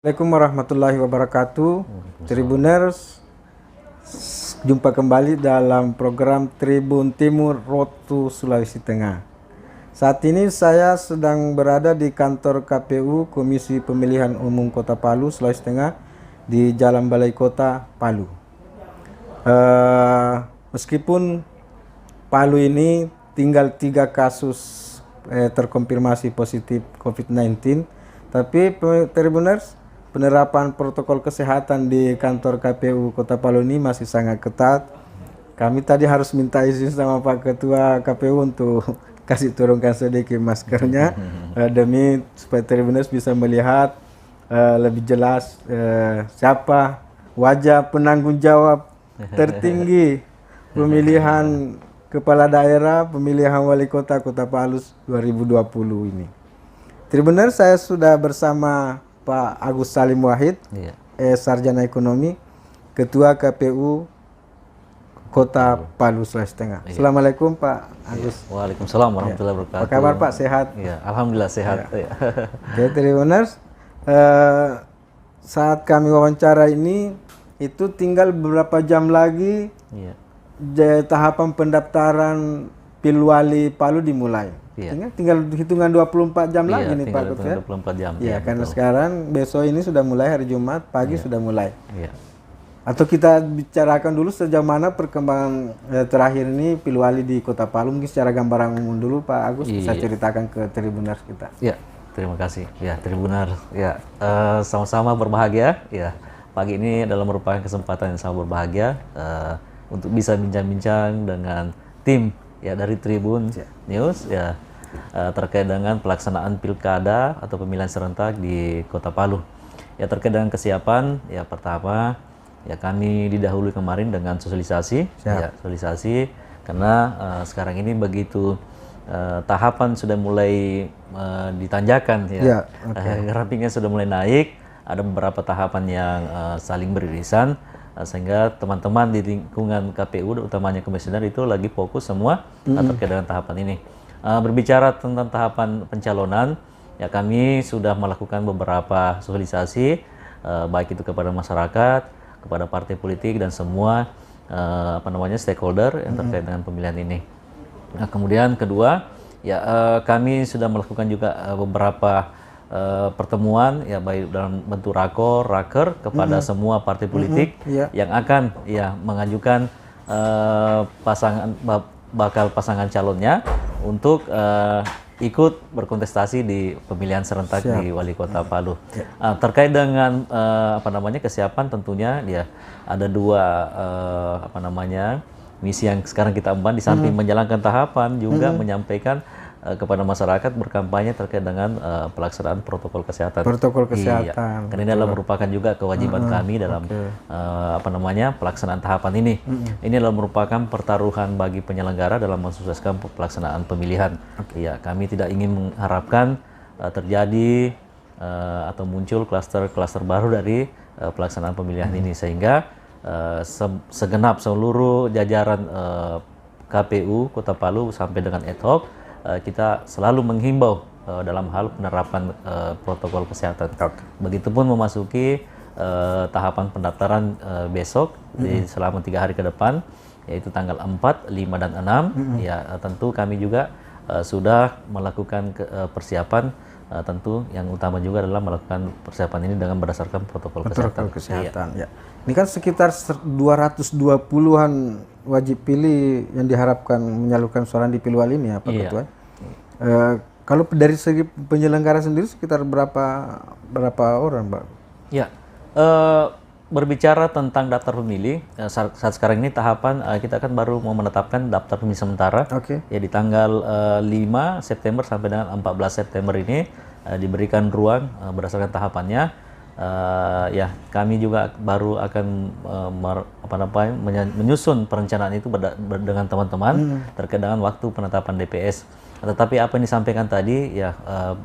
Assalamualaikum warahmatullahi wabarakatuh. Tribuners, jumpa kembali dalam program Tribun Timur Road to Sulawesi Tengah. Saat ini saya sedang berada di kantor KPU Komisi Pemilihan Umum Kota Palu, Sulawesi Tengah di Jalan Balai Kota, Palu. Meskipun Palu ini tinggal 3 kasus terkonfirmasi positif COVID-19, tapi Tribuners, penerapan protokol kesehatan di kantor KPU Kota Palu ini masih sangat ketat. Kami tadi harus minta izin sama Pak Ketua KPU untuk kasih turunkan sedikit maskernya demi supaya Tribuners bisa melihat lebih jelas siapa wajah penanggung jawab tertinggi pemilihan kepala daerah, pemilihan wali kota Kota Palu 2020 ini. Tribuners, saya sudah bersama Pak Agus Salim Wahid, Sarjana Ekonomi, Ketua KPU Kota Palu, Sulawesi Tengah. Assalamualaikum Pak Agus. Waalaikumsalam warahmatullahi wabarakatuh. Apa kabar Pak? Sehat? Ya, alhamdulillah sehat. Oke, Tribuners, saat kami wawancara ini itu tinggal beberapa jam lagi tahapan pendaftaran Pilwali Palu dimulai. Tinggal hitungan 24 jam lagi nih Pak Ketua. 24 jam. Ya, karena sekarang besok ini sudah mulai, hari Jumat pagi sudah mulai. Atau kita bicarakan dulu sejauh mana perkembangan terakhir ini Pilwali di Kota Palu, mungkin secara gambaran umum dulu Pak Agus bisa ceritakan ke Tribuners kita. Ya, terima kasih. Ya, Tribuners. Ya, sama-sama berbahagia. Ya, pagi ini adalah merupakan kesempatan yang sangat berbahagia untuk bisa bincang-bincang dengan tim dari Tribun News terkait dengan pelaksanaan pilkada atau pemilihan serentak di Kota Palu. Ya, terkait dengan kesiapan, ya pertama kami didahului kemarin dengan sosialisasi, sosialisasi karena sekarang ini begitu tahapan sudah mulai ditanjakan, rampingnya sudah mulai naik, ada beberapa tahapan yang saling beririsan. Sehingga teman-teman di lingkungan KPU, utamanya komisioner itu lagi fokus semua terkait dengan tahapan ini. Berbicara tentang tahapan pencalonan, ya kami sudah melakukan beberapa sosialisasi, baik itu kepada masyarakat, kepada partai politik dan semua stakeholder yang terkait dengan pemilihan ini. Nah, kemudian kedua, kami sudah melakukan juga beberapa pertemuan baik dalam bentuk raker kepada semua partai politik yang akan mengajukan bakal pasangan calonnya untuk ikut berkontestasi di pemilihan serentak di Wali Kota Palu. Terkait dengan kesiapan, tentunya ada dua misi yang sekarang kita emban, di samping menjalankan tahapan juga menyampaikan kepada masyarakat berkampanye terkait dengan pelaksanaan protokol kesehatan. Protokol kesehatan. Karena ini adalah merupakan juga kewajiban kami dalam pelaksanaan tahapan ini. Ini adalah merupakan pertaruhan bagi penyelenggara dalam mensukseskan pelaksanaan pemilihan. Ya, kami tidak ingin mengharapkan terjadi atau muncul klaster-klaster baru dari pelaksanaan pemilihan ini, sehingga segenap seluruh jajaran KPU Kota Palu sampai dengan ad hoc kita selalu menghimbau dalam hal penerapan protokol kesehatan. Begitupun memasuki tahapan pendaftaran besok selama 3 hari ke depan, yaitu tanggal 4, 5, dan 6. Ya, tentu kami juga sudah melakukan persiapan. Tentu yang utama juga adalah melakukan persiapan ini dengan berdasarkan protokol kesehatan. Ya. Ini kan sekitar 220-an wajib pilih yang diharapkan menyalurkan suara di Pilwali ini ya Pak Ketua. Kalau dari segi penyelenggara sendiri sekitar berapa orang Pak? Ya, berbicara tentang daftar pemilih, saat sekarang ini tahapan kita akan baru mau menetapkan daftar pemilih sementara. Ya, di tanggal 5 September sampai dengan 14 September ini diberikan ruang berdasarkan tahapannya. Ya, kami juga baru akan menyusun perencanaan itu dengan teman-teman terkait dengan waktu penetapan DPS. Tetapi apa yang disampaikan tadi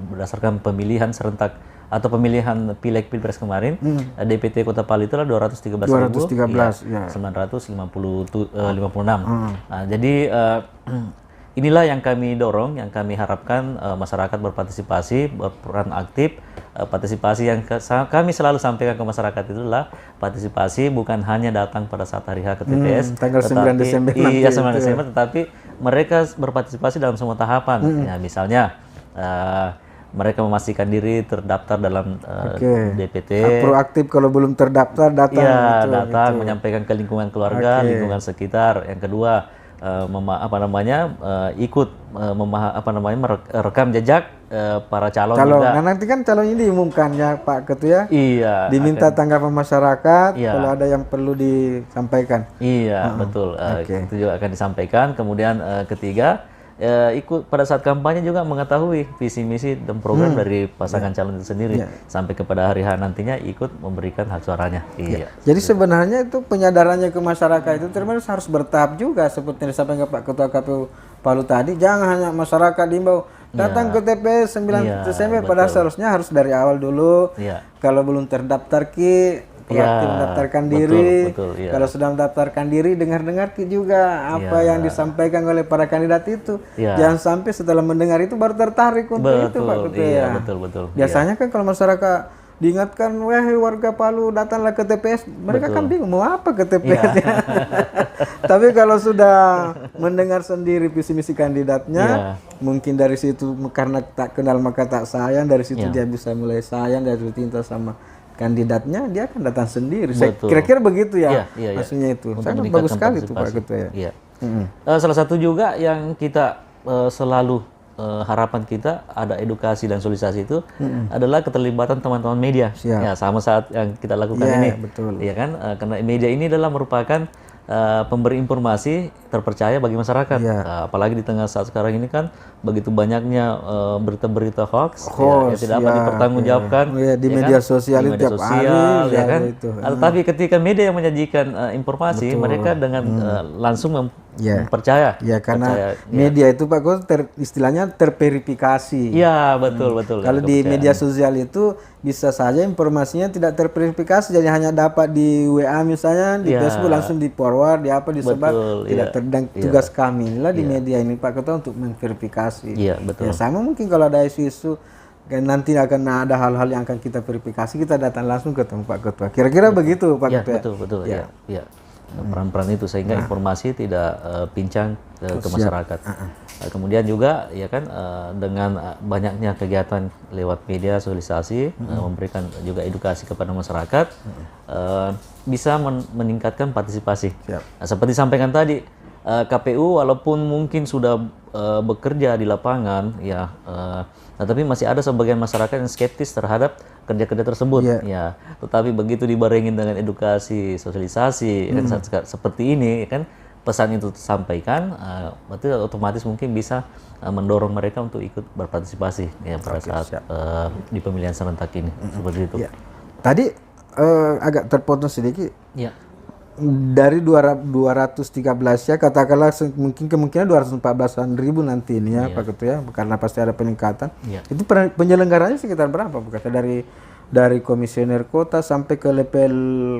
berdasarkan pemilihan serentak atau pemilihan Pileg-Pilpres kemarin, DPT Kota Palu itu adalah 213.956. Nah, jadi inilah yang kami dorong, yang kami harapkan masyarakat berpartisipasi, berperan aktif partisipasi yang kami selalu sampaikan ke masyarakat itu adalah partisipasi bukan hanya datang pada saat hari H ke TPS, tanggal 9 Desember nanti iya 9 itu Desember, tetapi mereka berpartisipasi dalam semua tahapan. Ya, misalnya mereka memastikan diri terdaftar dalam DPT. Proaktif kalau belum terdaftar datang. Iya, gitu, datang gitu. menyampaikan ke lingkungan keluarga, lingkungan sekitar. Yang kedua, ikut merekam jejak para calon juga. Nah nanti kan calon ini diumumkan ya Pak Ketua. Iya. Diminta tanggapan masyarakat Iya. kalau ada yang perlu disampaikan. Iya, betul. Itu juga akan disampaikan. Kemudian ketiga, ikut pada saat kampanye juga mengetahui visi misi dan program dari pasangan calon itu sendiri sampai kepada hari H nantinya ikut memberikan hak suaranya. Iya. Jadi sebenarnya itu penyadarannya ke masyarakat itu terus harus bertahap juga seperti yang disampaikan Pak Ketua KPU Palu tadi. Jangan hanya masyarakat diimbau datang ke TPS 9 Desember, padahal seharusnya harus dari awal dulu. Kalau belum terdaftar proaktif mendaftarkan diri. Kalau sudah mendaftarkan diri, dengar-dengar juga apa yang disampaikan oleh para kandidat itu. Jangan sampai setelah mendengar itu baru tertarik untuk itu Pak Ketua. Iya, betul. Biasanya kan kalau masyarakat diingatkan, wahai warga Palu datanglah ke TPS, mereka kan bingung mau apa ke TPS. Tapi kalau sudah mendengar sendiri visi misi kandidatnya, mungkin dari situ karena tak kenal maka tak sayang, dari situ dia bisa mulai sayang, dari cinta sama kandidatnya, dia akan datang sendiri. Kira-kira begitu ya, maksudnya itu. Sangat bagus sekali itu Pak Ketua ya. Salah satu juga yang kita selalu harapan kita ada edukasi dan sosialisasi itu adalah keterlibatan teman-teman media. Ya, sama saat yang kita lakukan ini. Betul. Ya kan, karena media ini adalah merupakan pemberi informasi terpercaya bagi masyarakat. Apalagi di tengah saat sekarang ini kan begitu banyaknya berita-berita hoax yang tidak dapat dipertanggungjawabkan di media sosial itu tiap hari ya kan. Tetapi ketika media yang menyajikan informasi, mereka dengan langsung percaya. Ya, karena media itu Pak Kos istilahnya terverifikasi. Iya, betul. Kalau di media sosial itu bisa saja informasinya tidak terverifikasi, jadi hanya dapat di WA misalnya, di Facebook langsung di forward, di apa disebar, tidak terdang. Tugas kami inilah di media ini Pak Ketua untuk memverifikasi. Iya, betul. Ya, sama mungkin kalau ada isu-isu nanti akan ada hal-hal yang akan kita verifikasi, kita datang langsung ketemu Pak Ketua. Kira-kira begitu Pak Ketua. Betul. Ya. Peran-peran itu sehingga informasi tidak pincang ke masyarakat. Kemudian juga ya kan dengan banyaknya kegiatan lewat media sosialisasi, memberikan juga edukasi kepada masyarakat, bisa meningkatkan partisipasi. Nah, seperti sampaikan tadi, KPU walaupun mungkin sudah bekerja di lapangan ya, tetapi masih ada sebagian masyarakat yang skeptis terhadap kerja-kerja tersebut. Ya, tetapi begitu dibarengin dengan edukasi, sosialisasi kan, seperti ini kan, pesan itu tersampaikan, berarti otomatis mungkin bisa mendorong mereka untuk ikut berpartisipasi ya pada saat di pemilihan serentak ini. Seperti itu. Tadi agak terpotong sedikit. Dari 213 ya, katakanlah mungkin kemungkinan 214-an ribu nanti ini ya Pak Ketua ya, karena pasti ada peningkatan. Itu penyelenggaranya sekitar berapa Pak Ketua? Dari komisioner kota sampai ke level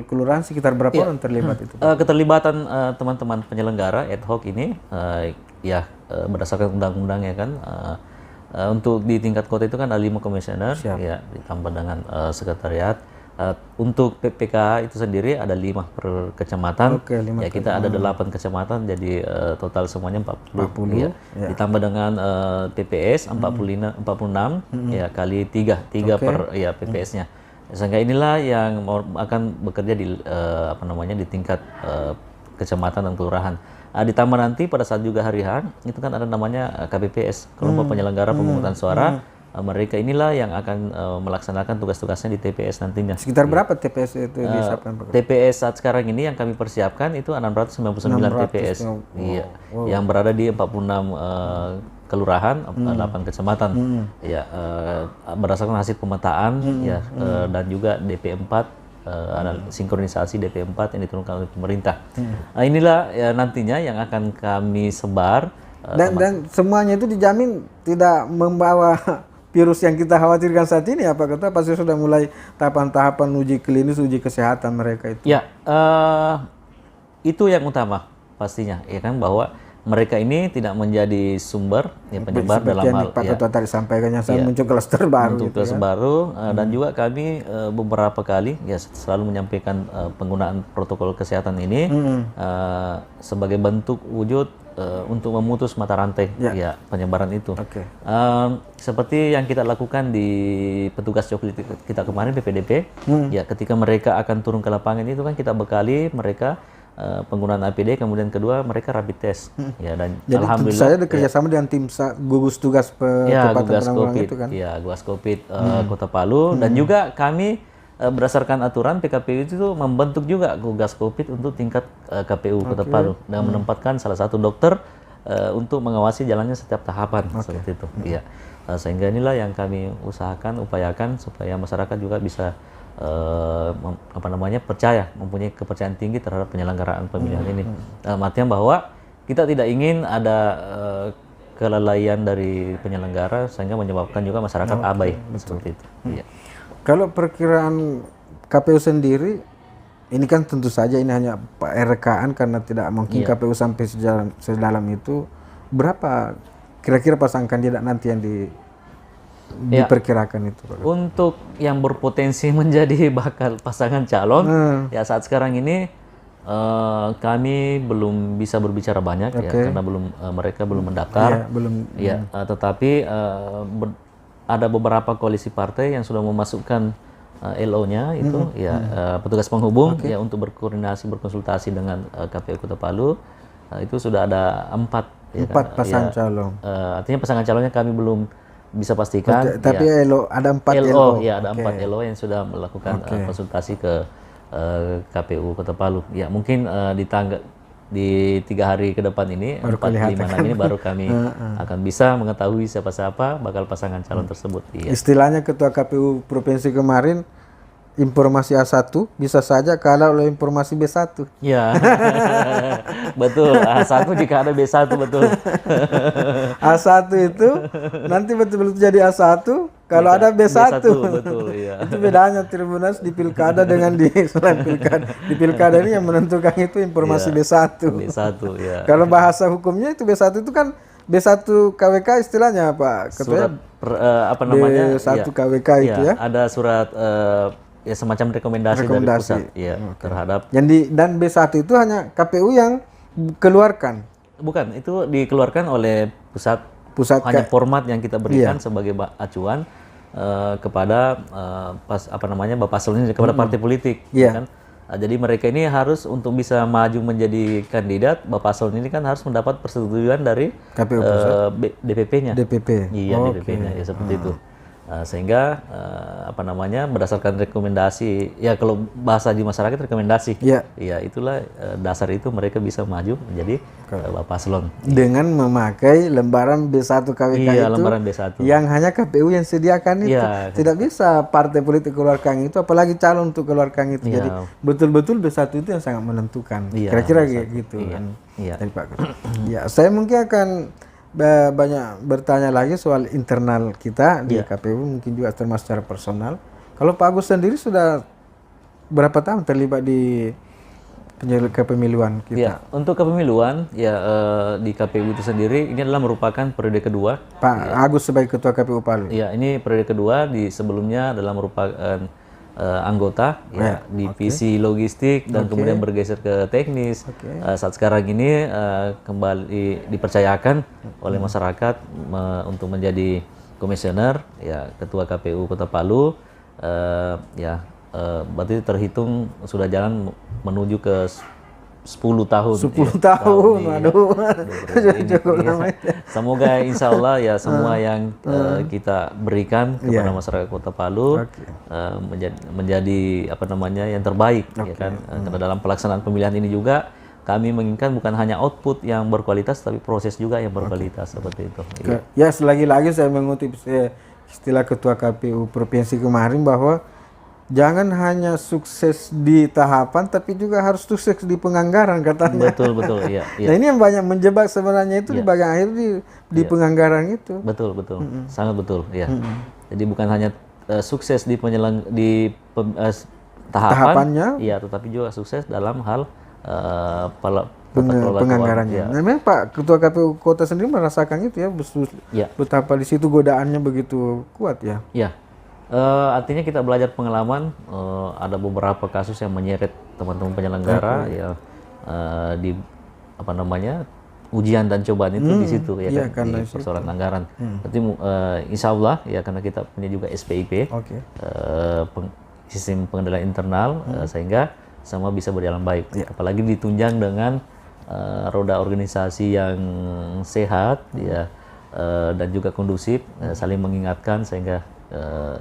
kelurahan sekitar berapa orang terlibat itu? Keterlibatan teman-teman penyelenggara ad hoc ini berdasarkan undang-undang ya kan, untuk di tingkat kota itu kan ada 5 komisioner ya, ditambah dengan sekretariat. Untuk PPK itu sendiri ada 5 per kecamatan. Ya, kita ada 8 kecamatan, jadi total semuanya 40. Ya. Ditambah dengan TPS 46 ya kali 3 per ya PPS-nya. Sehingga inilah yang akan bekerja di di tingkat kecamatan dan kelurahan. Ditambah nanti pada saat juga hari H itu kan ada namanya KPPS, kelompok penyelenggara pemungutan suara. Mereka inilah yang akan melaksanakan tugas-tugasnya di TPS nantinya. Sekitar berapa TPS itu disiapkan Pak? TPS saat sekarang ini yang kami persiapkan itu 699 TPS. Iya. Yang berada di 46 kelurahan, 8 kecamatan. Ya, berdasarkan hasil pemetaan dan juga DP4, ada sinkronisasi DP4 yang diturunkan oleh pemerintah. Inilah ya, nantinya yang akan kami sebar. Dan semuanya itu dijamin tidak membawa virus yang kita khawatirkan saat ini ya Pak Ketua, pasti sudah mulai tahapan-tahapan uji klinis, uji kesehatan mereka itu. Ya, itu yang utama pastinya, ya kan, bahwa mereka ini tidak menjadi sumber penyebar dalam yang hal Pak Ketua tadi sampaikannya, saya muncul klaster baru untuk gitu kelas baru dan juga kami beberapa kali selalu menyampaikan penggunaan protokol kesehatan ini sebagai bentuk wujud untuk memutus mata rantai penyebaran itu. Seperti yang kita lakukan di petugas coklit kita kemarin PPDP, ya ketika mereka akan turun ke lapangan itu kan kita bekali mereka penggunaan APD, kemudian kedua mereka rapid test, ya, dan jadi alhamdulillah saya kerjasama dengan tim gugus tugas percepatan gugas penanggulangan COVID, itu kan. ya gugas COVID Kota Palu, dan juga kami berdasarkan aturan PKPU itu membentuk juga gugas COVID untuk tingkat KPU Kota Palu dan menempatkan salah satu dokter untuk mengawasi jalannya setiap tahapan seperti itu, ya. Sehingga inilah yang kami usahakan, upayakan supaya masyarakat juga bisa percaya, mempunyai kepercayaan tinggi terhadap penyelenggaraan pemilihan ini. Artinya bahwa kita tidak ingin ada kelalaian dari penyelenggara sehingga menyebabkan juga masyarakat abai seperti itu. Iya. Kalau perkiraan KPU sendiri, ini kan tentu saja ini hanya rekaan karena tidak mungkin KPU sampai sedalam itu. Berapa kira-kira pasang kandidat nanti yang diperkirakan itu? Untuk yang berpotensi menjadi bakal pasangan calon, ya saat sekarang ini kami belum bisa berbicara banyak ya karena mereka belum mendaftar. Tetapi ada beberapa koalisi partai yang sudah memasukkan LO-nya itu petugas penghubung ya untuk berkoordinasi berkonsultasi dengan KPU Kota Palu. Itu sudah ada 4 pasangan calon. Artinya pasangan calonnya kami belum bisa pastikan. Tapi LO ada 4 LO. Ya, ada 4 LO yang sudah melakukan konsultasi ke KPU Kota Palu. Ya, mungkin di 3 hari ke depan ini, 4, 5, 6 ini baru kami akan bisa mengetahui siapa-siapa bakal pasangan calon tersebut. Iya. Istilahnya Ketua KPU Provinsi kemarin, informasi A1 bisa saja kalah oleh informasi B1. Ya, betul. A1 jika ada B1, betul. A1 itu nanti betul-betul jadi A1 kalau ada B1. Betul, iya. Itu bedanya Tribuners di pilkada dengan di selain pilkada. Di pilkada ini yang menentukan itu informasi B1. B1, ya. Kalau bahasa hukumnya itu B1 itu kan B1 KWK istilahnya Pak Ketua. B1 KWK itu ya. Ada surat ya semacam rekomendasi dari pusat terhadap dan B1 itu hanya KPU yang keluarkan. Bukan, itu dikeluarkan oleh pusat hanya format yang kita berikan sebagai acuan kepada Bapak Paslon ini, kepada partai politik kan. Jadi mereka ini harus untuk bisa maju menjadi kandidat, Bapak Paslon ini kan harus mendapat persetujuan dari KPU DPP-nya. DPP. Iya, DPP-nya ya seperti itu. Sehingga berdasarkan rekomendasi, ya kalau bahasa di masyarakat rekomendasi, ya itulah dasar itu mereka bisa maju menjadi Bapak Paslon dengan memakai lembaran B1 KWK itu lembaran B1 yang hanya KPU yang sediakan itu. Tidak bisa partai politik keluarkan itu, apalagi calon untuk keluarkan itu. Jadi betul-betul B1 itu yang sangat menentukan. Kira-kira gitu kan. Dari Pak Ketua. Ya, saya mungkin akan banyak bertanya lagi soal internal kita di KPU, mungkin juga termasuk secara personal. Kalau Pak Agus sendiri sudah berapa tahun terlibat di kepemiluan kita? Untuk kepemiluan di KPU itu sendiri ini adalah merupakan periode kedua. Pak Agus sebagai Ketua KPU Palu. Iya, ini periode kedua. Sebelumnya adalah merupakan anggota divisi logistik dan kemudian bergeser ke teknis. Saat sekarang ini kembali dipercayakan oleh masyarakat untuk menjadi komisioner Ketua KPU Kota Palu. Berarti terhitung sudah jalan menuju ke 10 tahun. 10 tahun, aduh. Semoga insya Allah semua yang kita berikan kepada masyarakat Kota Palu menjadi yang terbaik, ya kan? Karena dalam pelaksanaan pemilihan ini juga kami menginginkan bukan hanya output yang berkualitas, tapi proses juga yang berkualitas seperti itu. Ya, selagi-lagi saya mengutip istilah Ketua KPU Provinsi kemarin bahwa jangan hanya sukses di tahapan, tapi juga harus sukses di penganggaran katanya. Betul, iya. Nah, ini yang banyak menjebak sebenarnya itu di bagian akhir di penganggaran itu. Betul, sangat betul. Ya. Jadi bukan hanya sukses di tahapannya, tetapi juga sukses dalam hal tata kelola penganggarannya. keuangan. Ya. Nah, memang Pak Ketua KPU Kota sendiri merasakan itu ya, Ya. betapa di situ godaannya begitu kuat ya. Ya, artinya kita belajar pengalaman. Ada beberapa kasus yang menyeret teman-teman penyelenggara ya, di apa namanya ujian dan cobaan itu di situ ya iya, kan, di persoalan anggaran. Berarti insya Allah ya karena kita punya juga SPIP, Oke. sistem pengendalian internal, sehingga semua bisa berjalan baik. Apalagi ditunjang dengan roda organisasi yang sehat ya, dan juga kondusif, saling mengingatkan sehingga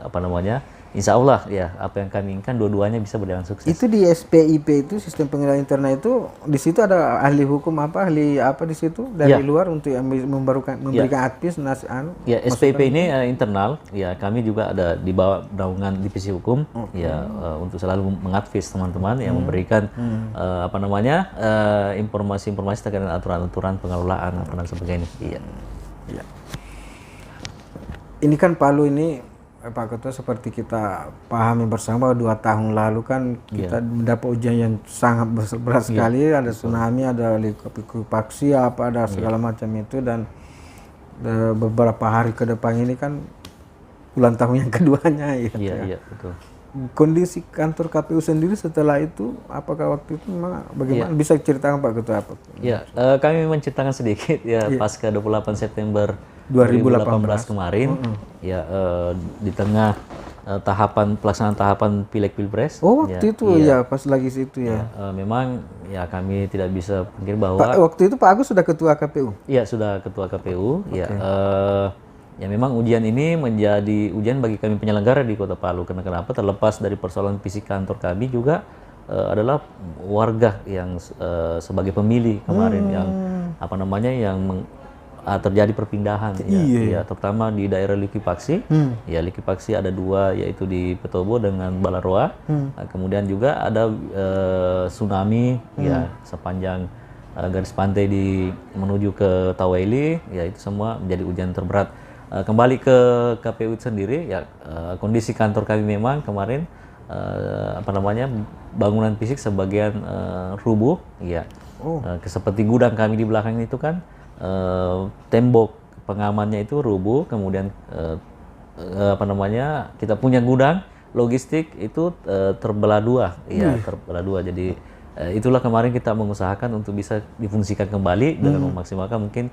apa namanya, insya Allah ya apa yang kami inginkan dua-duanya bisa berjalan sukses. Itu di SPIP itu sistem pengendalian internal itu di situ ada ahli hukum ahli apa di situ dari luar untuk memberikan advies Ya, SPIP ini internal ya, kami juga ada di bawah naungan divisi hukum ya, untuk selalu mengadvis teman-teman yang memberikan apa namanya informasi-informasi terkait dengan aturan-aturan pengelolaan dan sebagainya. Iya. Ya. Ini kan Palu ini Pak Ketua seperti kita pahami bersama bahwa 2 tahun lalu kan kita mendapat ujian yang sangat berat sekali, ada tsunami, ada likuifaksi, ada segala macam itu, dan beberapa hari ke depan ini kan ulang tahun yang keduanya ya. Iya, betul. Kondisi kantor KPU sendiri setelah itu, apakah waktu itu memang bagaimana? Bisa ceritakan Pak Ketua apa? Ya, kami menceritakan sedikit ya pasca 28 September 2018 kemarin, ya di tengah pelaksanaan tahapan Pileg Pilpres. Oh, waktu itu ya pas lagi situ ya. Memang ya kami tidak bisa pikir bahwa waktu itu Pak Agus sudah ketua KPU. Iya, sudah ketua KPU. Ya, ya memang ujian ini menjadi ujian bagi kami penyelenggara di Kota Palu. Karena kenapa? Terlepas dari persoalan fisik kantor kami juga adalah warga yang sebagai pemilih kemarin yang apa namanya yang terjadi perpindahan ya, terutama di daerah Likipaksi. Ya, Likipaksi ada 2, yaitu di Petobo dengan Balaroa. Kemudian juga ada tsunami ya sepanjang garis pantai menuju ke Tawaili, ya itu semua menjadi ujian terberat. Kembali ke KPU sendiri ya, kondisi kantor kami memang kemarin apa namanya bangunan fisik sebagian rubuh ya. Seperti gudang kami di belakang itu kan, tembok pengamannya itu rubuh, kemudian apa namanya kita punya gudang logistik itu terbelah 2 ya, terbelah 2. Jadi itulah kemarin kita mengusahakan untuk bisa difungsikan kembali dengan memaksimalkan mungkin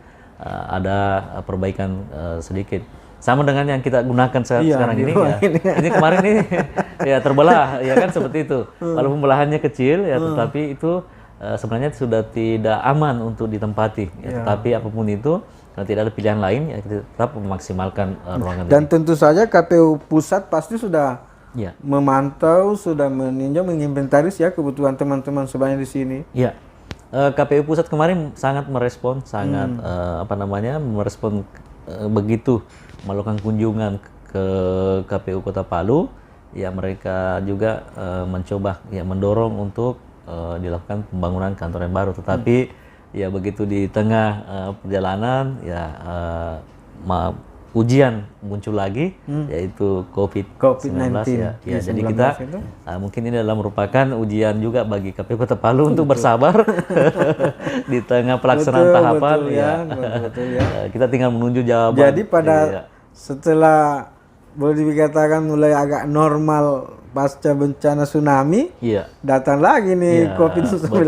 ada perbaikan sedikit sama dengan yang kita gunakan sekarang ini ya. Ini kemarin ini ya terbelah ya kan, seperti itu. Walaupun belahannya kecil ya, tetapi itu sebenarnya sudah tidak aman untuk ditempati ya. Tetapi apapun itu, kalau tidak ada pilihan lain ya kita tetap memaksimalkan ruangan dan ini. tentu saja KPU pusat pasti sudah memantau, sudah meninjau, menginventaris ya kebutuhan teman-teman sebanyak di sini. Ya, KPU pusat kemarin sangat merespon, apa namanya merespon begitu melakukan kunjungan ke KPU Kota Palu ya, mereka juga mencoba ya mendorong untuk dilakukan pembangunan kantor yang baru, tetapi ya begitu di tengah perjalanan ya ujian muncul lagi, yaitu COVID-19 ya. Jadi kita mungkin ini adalah merupakan ujian juga bagi KPU Kota Palu untuk bersabar di tengah pelaksanaan tahapan betul, ya. Kita tinggal menunggu jawaban. Jadi pada setelah boleh dikatakan mulai agak normal pasca bencana tsunami, datang lagi nih COVID-19.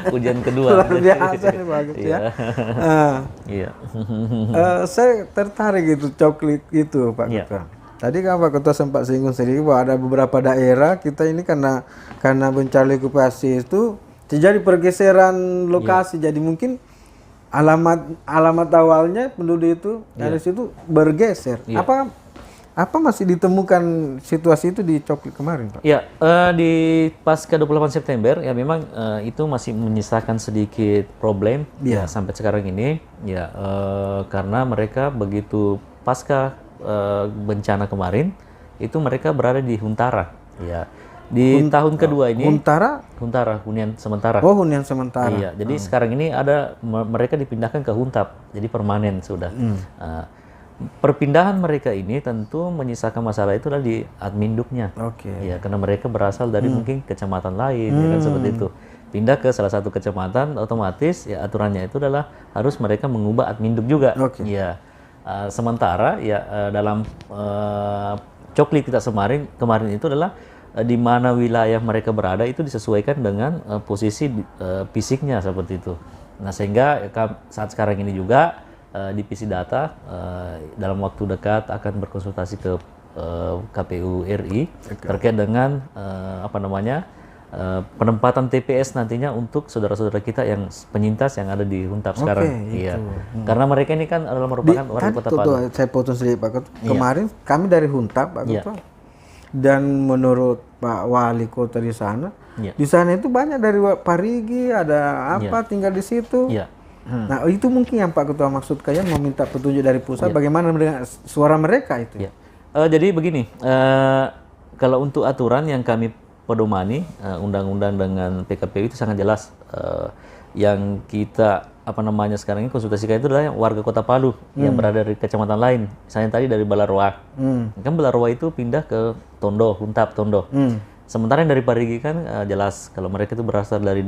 Ujian kedua. Luar biasa nih bagus ya. Saya tertarik itu coklit itu Pak Ketua. Tadi kan Pak Ketua sempat singgung sendiri bahwa ada beberapa daerah kita ini karena bencana likuifaksi itu terjadi pergeseran lokasi. Jadi mungkin alamat awalnya penduduk itu dari situ bergeser. Apa masih ditemukan situasi itu di Coklit kemarin, Pak? Ya, di pasca 28 September ya memang itu masih menyisakan sedikit problem ya sampai sekarang ini ya, karena mereka begitu pasca bencana kemarin itu mereka berada di Huntara ya. Di tahun kedua ini Huntara hunian sementara. Oh, hunian sementara. Iya, jadi sekarang ini mereka dipindahkan ke Huntap, jadi permanen sudah. Perpindahan mereka ini tentu menyisakan masalah itu adalah di adminduknya. Ya, karena mereka berasal dari mungkin kecamatan lain, ya kan seperti itu. pindah ke salah satu kecamatan, otomatis ya aturannya itu adalah harus mereka mengubah adminduk juga. Oke. Ya. Sementara ya dalam cokli kita kemarin itu adalah di mana wilayah mereka berada itu disesuaikan dengan posisi fisiknya seperti itu. Nah, sehingga saat sekarang ini juga divisi data dalam waktu dekat akan berkonsultasi ke KPU RI terkait dengan penempatan TPS nantinya untuk saudara-saudara kita yang penyintas yang ada di Huntap sekarang. Iya. Karena mereka ini kan adalah merupakan warga Kota Palu. Saya potong sedikit Pak Ketua. Kemarin kami dari Huntap Pak Ketua. Dan menurut Pak Wali Kota di sana, di sana itu banyak dari Parigi, ada apa tinggal di situ. Nah, itu mungkin yang Pak Ketua maksud kalian meminta petunjuk dari pusat bagaimana mendengar suara mereka itu. Jadi begini, kalau untuk aturan yang kami pedomani undang-undang dengan PKPU itu sangat jelas. Yang kita sekarang ini konsultasikan itu adalah warga Kota Palu yang berada di kecamatan lain. Misalnya tadi dari Balaroa. Kan Balaroa itu pindah ke Tondo, Huntap Tondo. Sementara yang dari Parigi kan jelas kalau mereka itu berasal dari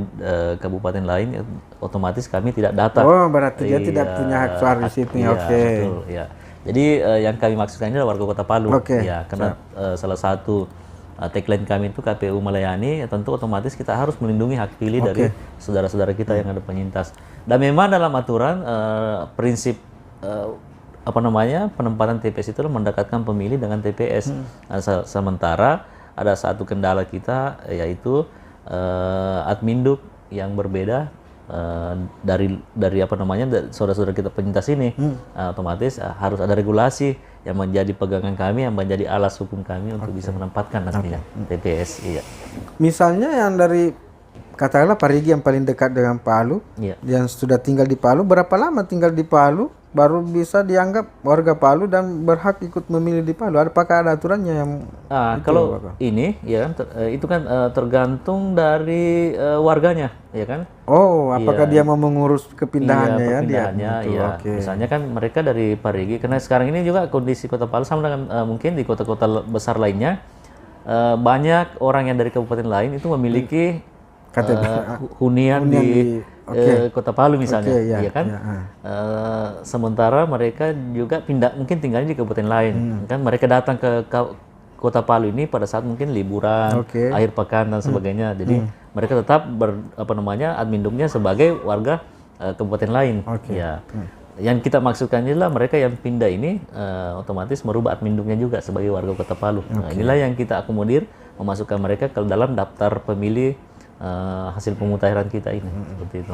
kabupaten lain, otomatis kami tidak data. Oh, berarti dia tidak punya hak suara di situ. Betul, ya. Jadi yang kami maksudkan ini adalah warga Kota Palu. Ya, karena salah satu tagline kami itu KPU melayani, ya tentu otomatis kita harus melindungi hak pilih dari saudara-saudara kita yang ada penyintas. Dan memang dalam aturan prinsip penempatan TPS itu mendekatkan pemilih dengan TPS. Sementara ada satu kendala kita yaitu adminduk yang berbeda dari saudara-saudara kita penyintas ini. Otomatis harus ada regulasi yang menjadi pegangan kami, yang menjadi alas hukum kami untuk bisa menempatkan nantinya TPS. Iya. Misalnya yang dari katakanlah Parigi yang paling dekat dengan Palu, yang sudah tinggal di Palu, berapa lama tinggal di Palu baru bisa dianggap warga Palu dan berhak ikut memilih di Palu? Apakah ada aturannya yang kalau ini itu kan tergantung dari warganya, ya kan? Oh, apakah dia mau mengurus kepindahannya perpindahannya, Misalnya kan mereka dari Parigi, karena sekarang ini juga kondisi Kota Palu sama dengan mungkin di kota-kota besar lainnya, banyak orang yang dari kabupaten lain itu memiliki hunian di Kota Palu misalnya, kan? Sementara mereka juga mungkin tinggalnya di kabupaten lain, kan? Mereka datang ke Kota Palu ini pada saat mungkin liburan, akhir pekan dan sebagainya. Jadi mereka tetap adminduknya sebagai warga kabupaten lain. Yang kita maksudkan adalah mereka yang pindah ini otomatis merubah adminduknya juga sebagai warga Kota Palu. Nah, inilah yang kita akomodir, memasukkan mereka ke dalam daftar pemilih hasil pemutahiran kita ini, seperti itu.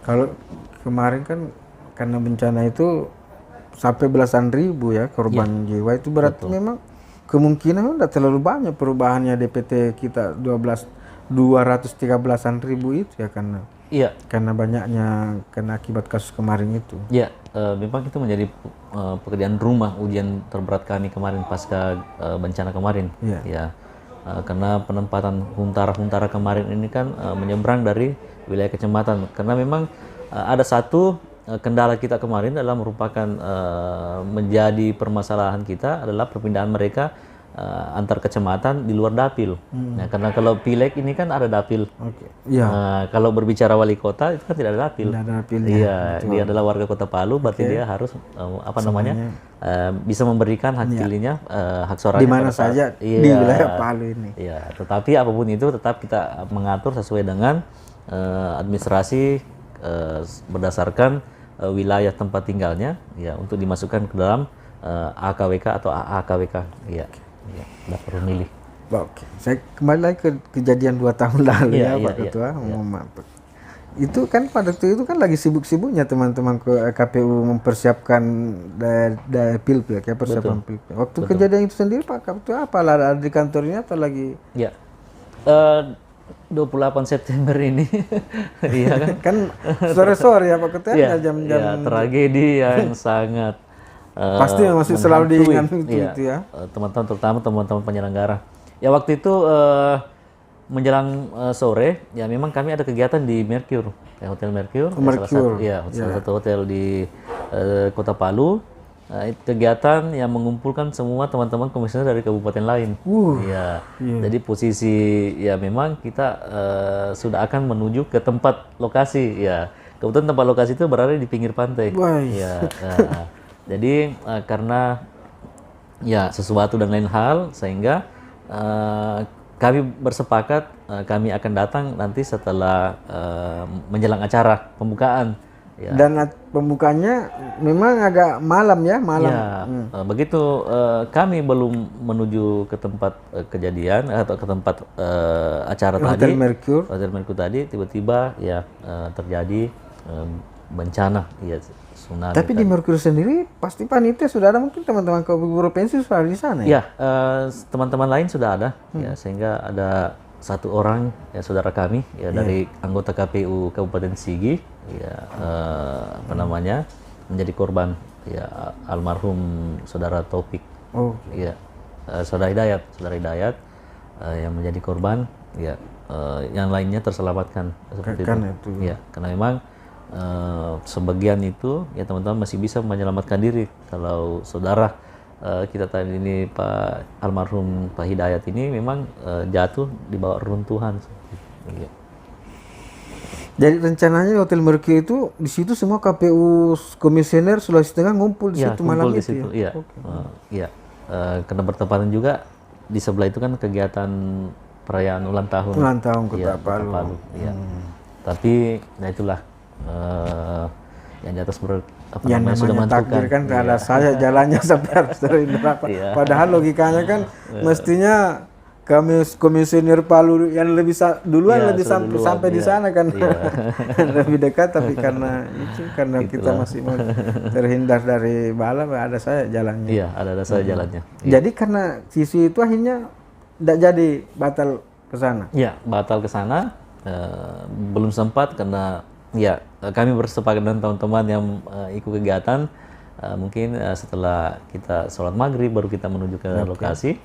Kalau kemarin kan karena bencana itu sampai belasan ribu ya korban jiwa, itu berarti memang kemungkinan tidak terlalu banyak perubahannya DPT kita 213-an ribu itu ya, karena banyaknya kena akibat kasus kemarin itu. Memang itu menjadi pekerjaan rumah, ujian terberat kami kemarin pasca bencana kemarin. Karena penempatan huntara kemarin ini kan menyeberang dari wilayah kecamatan. Karena memang ada satu kendala kita kemarin adalah merupakan menjadi permasalahan kita adalah perpindahan mereka antar kecamatan di luar dapil. Nah, karena kalau pileg ini kan ada dapil. Kalau berbicara wali kota itu kan tidak ada dapil. Dia adalah warga Kota Palu, berarti dia harus bisa memberikan hak pilihnya, hak suaranya di mana saja di wilayah Palu ini. Tetapi apapun itu tetap kita mengatur sesuai dengan administrasi berdasarkan wilayah tempat tinggalnya, untuk dimasukkan ke dalam AKWK atau AAKWK. Daftar pemilih. Saya kembali lagi ke kejadian 2 tahun lalu Pak Ketua. Itu kan pada waktu itu kan lagi sibuk-sibuknya teman-teman ke KPU mempersiapkan pilpres, persiapan pilpres. Waktu kejadian itu sendiri Pak Ketua apa ada di kantornya atau lagi? 28 September ini, kan sore-sore ya Pak Ketua, jam-jam tragedi yang sangat pasti masih selalu diingat itu ya. Teman-teman, terutama teman-teman penyelenggara. Waktu itu menjelang sore, memang kami ada kegiatan di Mercure, Hotel Mercure, salah satu hotel di Kota Palu. kegiatan yang mengumpulkan semua teman-teman komisioner dari kabupaten lain. Ya, jadi posisi ya memang kita sudah akan menuju ke tempat lokasi. Ya, kebetulan tempat lokasi itu berada di pinggir pantai. Wah. Ya, jadi karena ya sesuatu dan lain hal sehingga kami bersepakat kami akan datang nanti setelah menjelang acara pembukaan. Ya. Dan pembukanya memang agak malam ya, malam. Ya, begitu kami belum menuju ke tempat kejadian atau ke tempat acara Hotel tadi, Mercure. Hotel Mercure tadi, tiba-tiba ya terjadi bencana, ya tsunami. Tapi di Mercure sendiri pasti panitia sudah ada, mungkin teman-teman provinsi sudah di sana ya? Ya, teman-teman lain sudah ada, ya sehingga ada satu orang ya saudara kami ya dari anggota KPU Kabupaten Sigi ya apa namanya menjadi korban ya almarhum saudara Taufik. Ya saudara Hidayat yang menjadi korban ya yang lainnya terselamatkan seperti itu. Ya karena memang sebagian itu ya teman-teman masih bisa menyelamatkan diri. Kalau saudara kita tadi ini Pak almarhum Pak Hidayat ini memang jatuh di bawah runtuhan. Ya. Jadi rencananya Hotel Mercure itu di situ semua KPU komisioner Sulawesi Tengah ngumpul di situ malam di itu situ, ya? Iya. Karena bertepatan juga di sebelah itu kan kegiatan perayaan ulang tahun. Ulang tahun Kota Palu. Iya. Tapi nah itulah yang di atas yang namanya takdir kan ada saya jalannya sampai harus dari neraka. Padahal logikanya kan mestinya kami komisioner Palu yang lebih duluan lebih sampai di sana kan lebih dekat, tapi karena kita masih mau terhindar dari bala ada saya jalannya. Iya, ada saya jalannya. Jadi karena sisi itu akhirnya tidak jadi batal ke sana. Iya, batal ke sana belum sempat karena ya kami bersepakat dengan teman-teman yang ikut kegiatan mungkin setelah kita sholat maghrib baru kita menuju ke lokasi.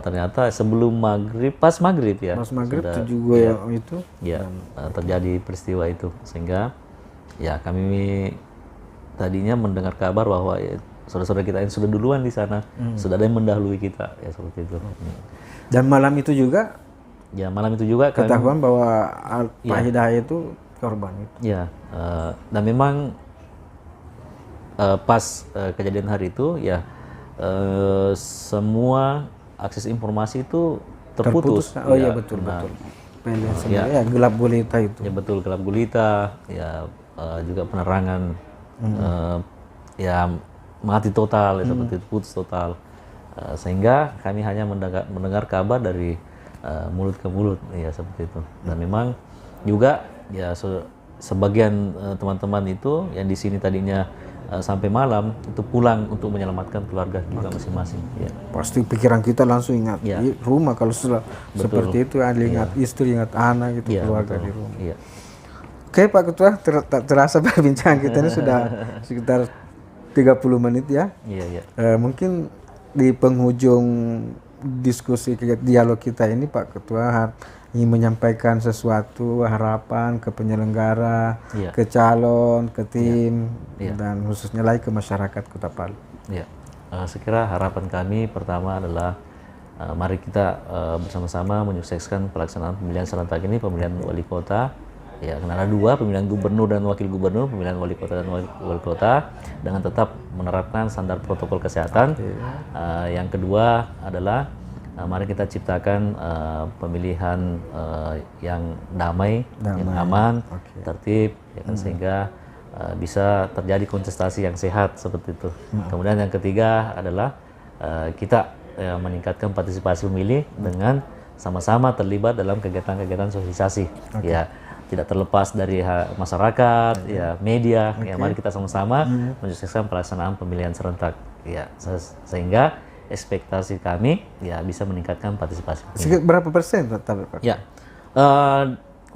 Ternyata sebelum maghrib, pas maghrib ya. Pas maghrib itu juga itu. Ya terjadi peristiwa itu sehingga ya kami tadinya mendengar kabar bahwa ya, saudara-saudara kita yang sudah duluan di sana sudah ada yang mendahului kita ya seperti itu. Dan malam itu juga. Ya malam itu juga ketahuan bahwa Pak Hidayat itu korban itu. Ya, dan memang pas kejadian hari itu ya semua akses informasi itu terputus. Oh iya betul. Ya gelap gulita itu. Ya betul, gelap gulita. Ya juga penerangan ya mati total ya, seperti itu, putus total. Sehingga kami hanya mendengar kabar dari mulut ke mulut ya seperti itu. Dan memang juga ya sebagian teman-teman itu yang di sini tadinya sampai malam itu pulang untuk menyelamatkan keluarga juga masing-masing. Ya. Pasti pikiran kita langsung ingat rumah kalau sudah seperti itu, ingat istri, ingat anak gitu, keluarga di rumah. Ya. Oke Pak Ketua, terasa perbincangan kita ini sudah sekitar 30 menit ya. Iya. Mungkin di penghujung diskusi dialog kita ini Pak Ketua ingin menyampaikan sesuatu harapan ke penyelenggara, ke calon, ke tim, dan khususnya lagi ke masyarakat Kota Palu. Ya, sekira harapan kami pertama adalah mari kita bersama-sama menyukseskan pelaksanaan pemilihan serentak ini, pemilihan wali kota. Ya, karena ada dua, pemilihan gubernur dan wakil gubernur, pemilihan wali kota dan wali kota, dengan tetap menerapkan standar protokol kesehatan. Yang kedua adalah mari kita ciptakan pemilihan yang damai, yang aman, tertib, ya kan, sehingga bisa terjadi kontestasi yang sehat seperti itu. Kemudian yang ketiga adalah kita meningkatkan partisipasi pemilih dengan sama-sama terlibat dalam kegiatan-kegiatan sosialisasi. Ya, tidak terlepas dari masyarakat, ya media. Ya, mari kita sama-sama menyukseskan pelaksanaan pemilihan serentak. Ya, sehingga ekspektasi kami ya bisa meningkatkan partisipasi pemilih. Berapa persen Pak? Ya,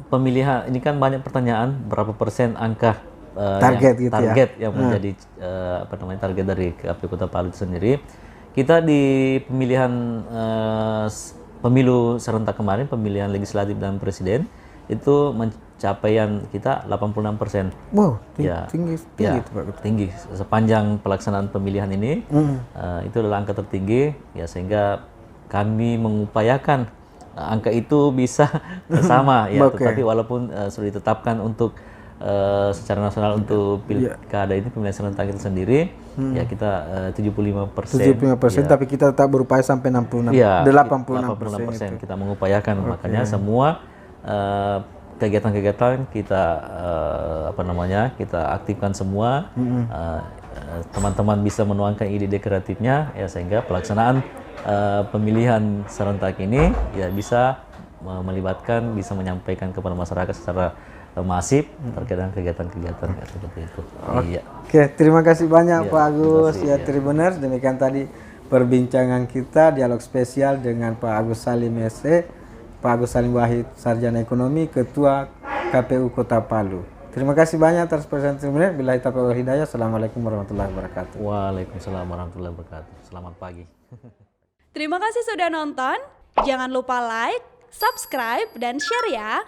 pemilihan ini kan banyak pertanyaan berapa persen angka target yang menjadi target dari KPU Kota Palu itu sendiri. Kita di pemilihan pemilu serentak kemarin, pemilihan legislatif dan presiden, itu pencapaian kita 86%. Wow, Ya, tinggi ya, itu Pak. tinggi sepanjang pelaksanaan pemilihan ini. Itu adalah angka tertinggi, ya, sehingga kami mengupayakan angka itu bisa sama, ya. Oke. Tetapi walaupun sudah ditetapkan untuk secara nasional untuk pilkada ini, pemilihan serentak itu sendiri, ya kita 75%. 75%, tapi kita tetap berupaya sampai 66. Iya, 86% 86% kita mengupayakan. Makanya semua kegiatan-kegiatan kita kita aktifkan semua. Teman-teman bisa menuangkan ide-ide kreatifnya, ya, sehingga pelaksanaan pemilihan serentak ini ya bisa melibatkan, bisa menyampaikan kepada masyarakat secara masif terkait dengan kegiatan-kegiatan seperti itu. Iya. Oke, terima kasih banyak Pak Agus. kasih, Ya, Tribuners, demikian tadi perbincangan kita, dialog spesial dengan Pak Agus Salim SE, Pak Agus Salim Wahid, Sarjana Ekonomi, Ketua KPU Kota Palu. Terima kasih banyak atas perhatian Tribuners. Billahi taufiq wal hidayah. Assalamualaikum warahmatullahi wabarakatuh. Waalaikumsalam warahmatullahi wabarakatuh. Selamat pagi. Terima kasih sudah nonton. Jangan lupa like, subscribe, dan share ya.